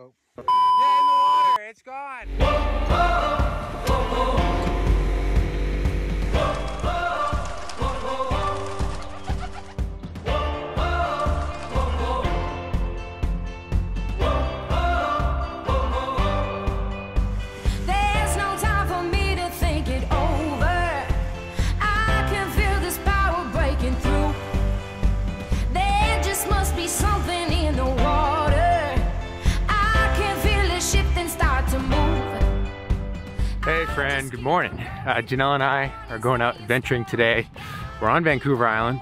Oh. Yeah, in the water. It's gone. There's no time for me to think it over. I can feel this power breaking through. There just must be something in the water. I can feel it shift and start to move. Hey friend, good morning. Janelle and I are going out adventuring today. We're on Vancouver Island.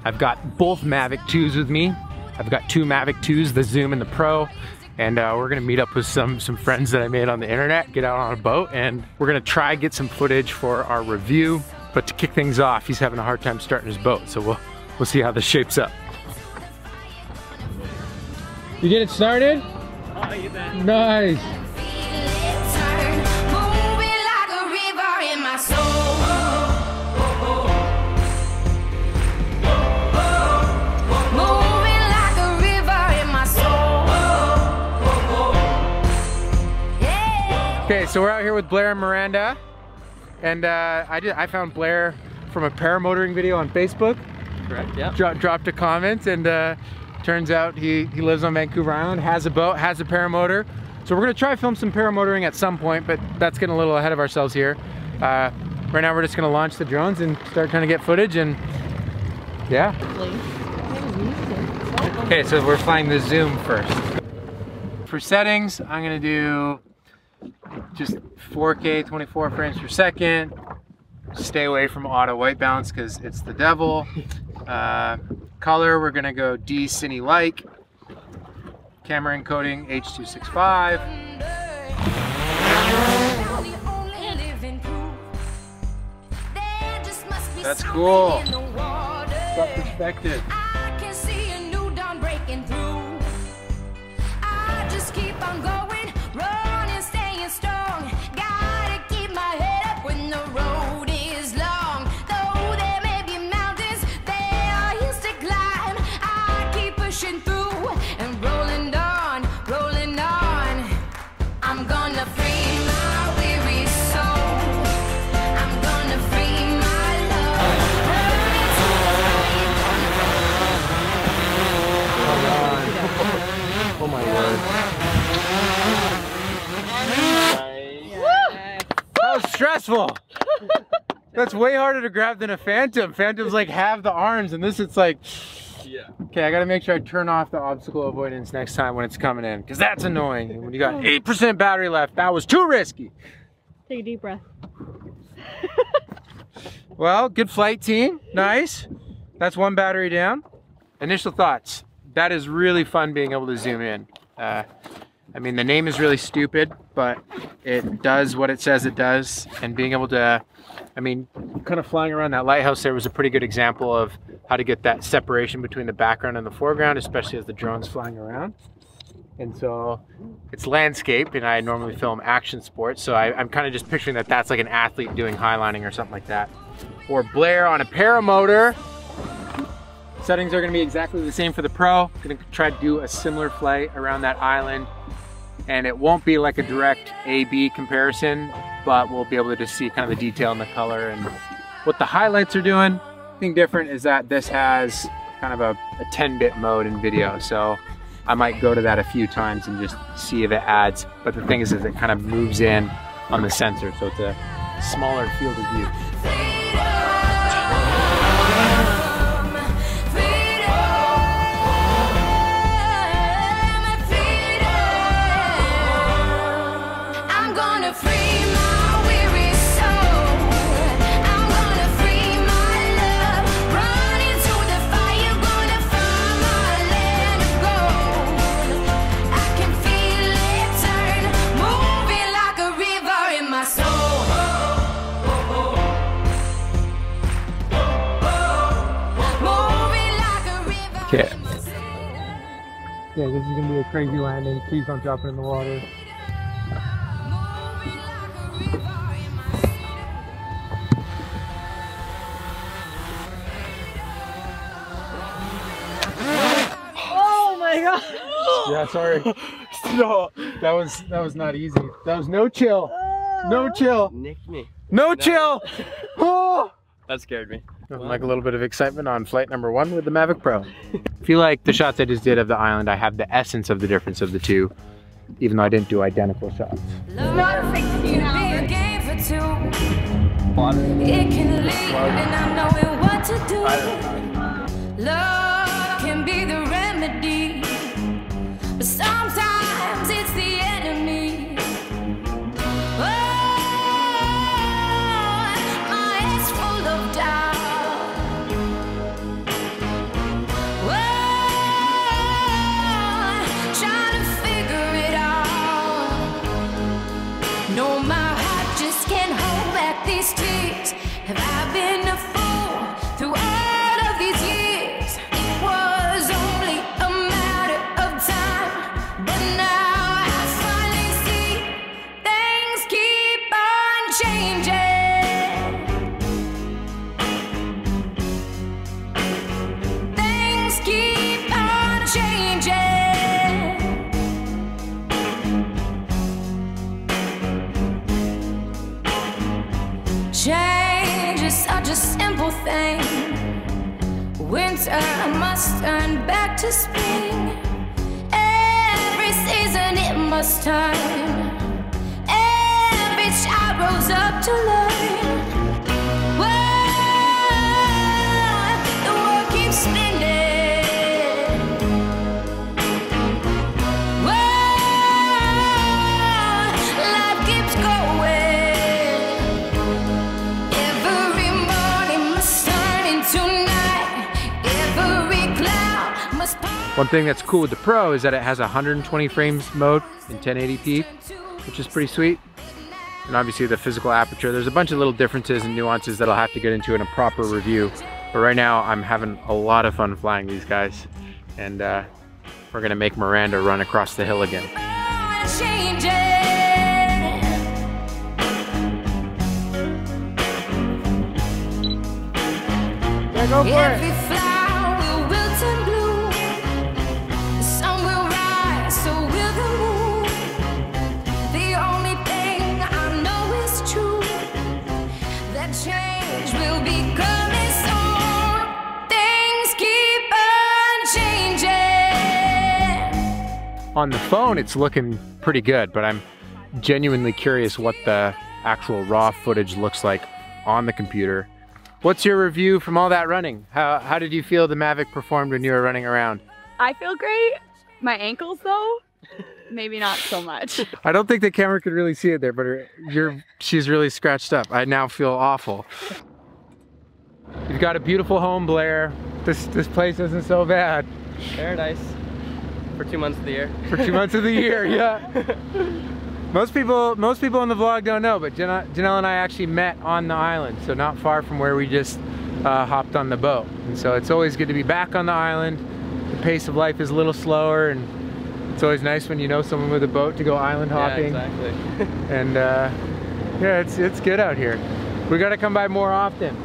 I've got both Mavic 2s with me. I've got two Mavic 2s, the Zoom and the Pro. And we're gonna meet up with some friends that I made on the internet, get out on a boat, and we're gonna try get some footage for our review. But to kick things off, he's having a hard time starting his boat, so we'll see how this shapes up. You get it started? Oh, you bet. Nice. Moving like a river in my soul. Moving like a river in my soul. Yeah. Okay, so we're out here with Blair and Miranda, and I found Blair from a paramotoring video on Facebook. Correct, yeah. Dropped a comment, and turns out he lives on Vancouver Island, has a boat, has a paramotor. So we're gonna try film some paramotoring at some point, but that's getting a little ahead of ourselves here. Right now we're just gonna launch the drones and start trying to get footage, and yeah. Okay, so we're flying the Zoom first. For settings, I'm gonna do just 4K 24 frames per second. Stay away from auto white balance because it's the devil. Color, we're gonna go D Cine like. Camera encoding H.265. That's cool. Got perspective. I can see a new dawn breaking through. I just keep on going, running, staying strong. Gotta keep my head up when the road is long. Though there may be mountains, there are hills to climb. I keep pushing through and rolling on, rolling on. I'm gonna free my weary soul. I'm gonna free my love. Oh my word. That was stressful. That's way harder to grab than a Phantom. Phantom's like have the arms, and this it's like, Yeah. okay, I gotta make sure I turn off the obstacle avoidance next time when it's coming in, because that's annoying. And when you got 8% battery left, that was too risky. Take a deep breath. Well, good flight team, nice. That's one battery down. Initial thoughts. That is really fun being able to zoom in. I mean, the name is really stupid, but it does what it says it does. And being able to, I mean, kind of flying around that lighthouse there was a pretty good example of how to get that separation between the background and the foreground, especially as the drone's flying around. And so it's landscape, and I normally film action sports, so I'm kind of just picturing that that's like an athlete doing highlining or something like that. Or Blair on a paramotor. Settings are gonna be exactly the same for the Pro. Gonna try to do a similar flight around that island, and it won't be like a direct A-B comparison, but we'll be able to just see kind of the detail in the color and what the highlights are doing. The thing different is that this has kind of a 10-bit mode in video, so I might go to that a few times and just see if it adds. But the thing is it kind of moves in on the sensor, so it's a smaller field of view. I'm gonna free my weary soul. I'm gonna free my love. Run into the fire, gonna find my land of gold. I can feel it turn, moving like a river in my soul. Moving like a river. Okay. in my soul. Yeah, this is gonna be a crazy landing. Please don't drop it in the water. Oh my god! Yeah, sorry. No. That was not easy. That was no chill. No chill. Nicked me. No chill. Oh. That scared me. Like a little bit of excitement on flight number 1 with the Mavic Pro. I feel like the shots I just did of the island, I have the essence of the difference of the two, even though I didn't do identical shots. Not a 16 hours. Be a game for two. It can lead and I'm knowing what to do. Love can be the remedy, but sometimes it's the enemy. Oh, my head's full of doubt. Oh, trying to figure it out. No, my heart just can't hold back these tears. Have I been a fool through all of these years? It was only a matter of time, but now I finally see things keep on changing. Things keep on changing. Change is such a simple thing. Winter must turn back to spring. Every season it must turn. Every child grows up to learn. Whoa, the world keeps spinning. Whoa, life keeps going. Every morning must turn into night. Every cloud must part. One thing that's cool with the Pro is that it has a 120 frames mode in 1080p, which is pretty sweet. And obviously the physical aperture, there's a bunch of little differences and nuances that I'll have to get into in a proper review. But right now I'm having a lot of fun flying these guys. And we're gonna make Miranda run across the hill again. Changing. Yeah, go for Every it. flower will wilt and bloom. The sun will rise, so will the moon. The only thing I know is true, that change will be coming soon. Things keep on changing. On the phone, it's looking pretty good, but I'm genuinely curious what the actual raw footage looks like on the computer. What's your review from all that running? How did you feel the Mavic performed when you were running around? I feel great. My ankles though, maybe not so much. I don't think the camera could really see it there, but she's really scratched up. I now feel awful. You've got a beautiful home, Blair. This place isn't so bad. Paradise. For 2 months of the year. For 2 months of the year, yeah. Most people on the vlog don't know, but Janelle and I actually met on the island, so not far from where we just hopped on the boat. And so it's always good to be back on the island. The pace of life is a little slower, and it's always nice when you know someone with a boat to go island hopping. Yeah, exactly. And yeah, it's good out here. We got to come by more often.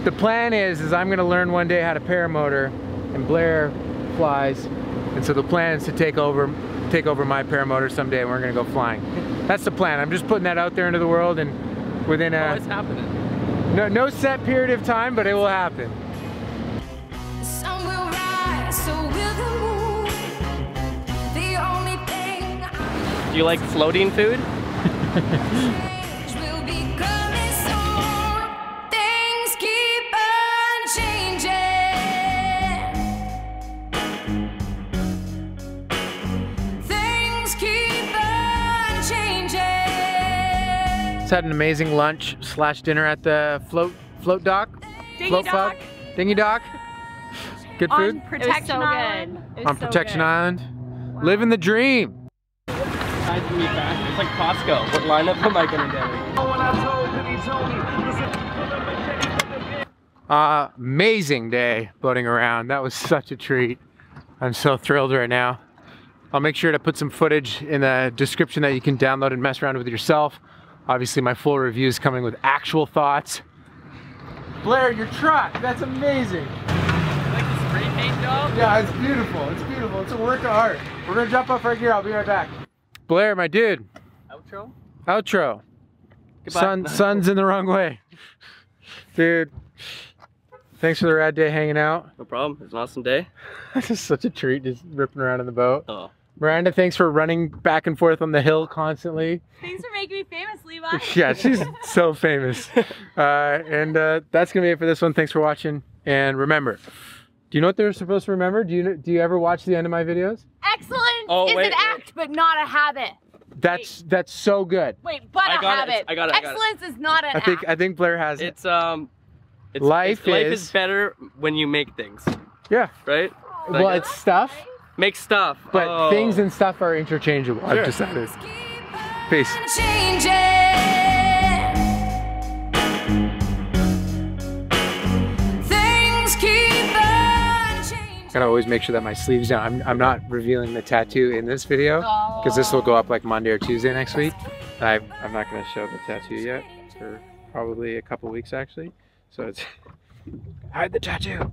The plan is I'm going to learn one day how to paramotor, and Blair flies, and so the plan is to take over my paramotor someday, and we're gonna go flying. That's the plan. I'm just putting that out there into the world, and within Oh, it's happening. no set period of time, but it will happen. The sun will rise, so will the moon. The only thing Do you like floating food? change will be coming soon. Things keep on changing. Things keep on changing. Just had an amazing lunch / dinner at the float dock. Dinghy dock. Dinghy dock. Good food. On Protection Island. On Protection Island. Living the dream. Time to meet back. It's like Costco. What lineup am I gonna get? Amazing day boating around. That was such a treat. I'm so thrilled right now. I'll make sure to put some footage in the description that you can download and mess around with yourself. Obviously my full review is coming with actual thoughts. Blair, your truck, that's amazing. I like the Spray paint job? Yeah, it's beautiful. It's beautiful. It's a work of art. We're gonna jump off right here. I'll be right back. Blair, my dude. Outro? Outro. Goodbye. Sun's in the wrong way. Dude, thanks for the rad day hanging out. No problem. It's an awesome day. This is such a treat just ripping around in the boat. Oh. Miranda, thanks for running back and forth on the hill constantly. Thanks for making me famous, Levi. Yeah, she's so famous. And that's gonna be it for this one. Thanks for watching. And remember, do you know what they're supposed to remember? Do you ever watch the end of my videos? Excellence Oh, is wait, an act, but not a habit. That's so good. Wait, but I a got it. habit. I got it. Excellence is not an act. I think Blair has it. Life is better when you make things, Yeah. right? Well, Like, it's stuff, make stuff. but Oh. things and stuff are interchangeable. Sure. I've decided. Peace. Changing. Things keep on changing. Gotta always make sure that my sleeve's down. I'm not revealing the tattoo in this video because this will go up like Monday or Tuesday next week. And I'm not gonna show the tattoo yet for probably a couple weeks actually. So it's hide the tattoo.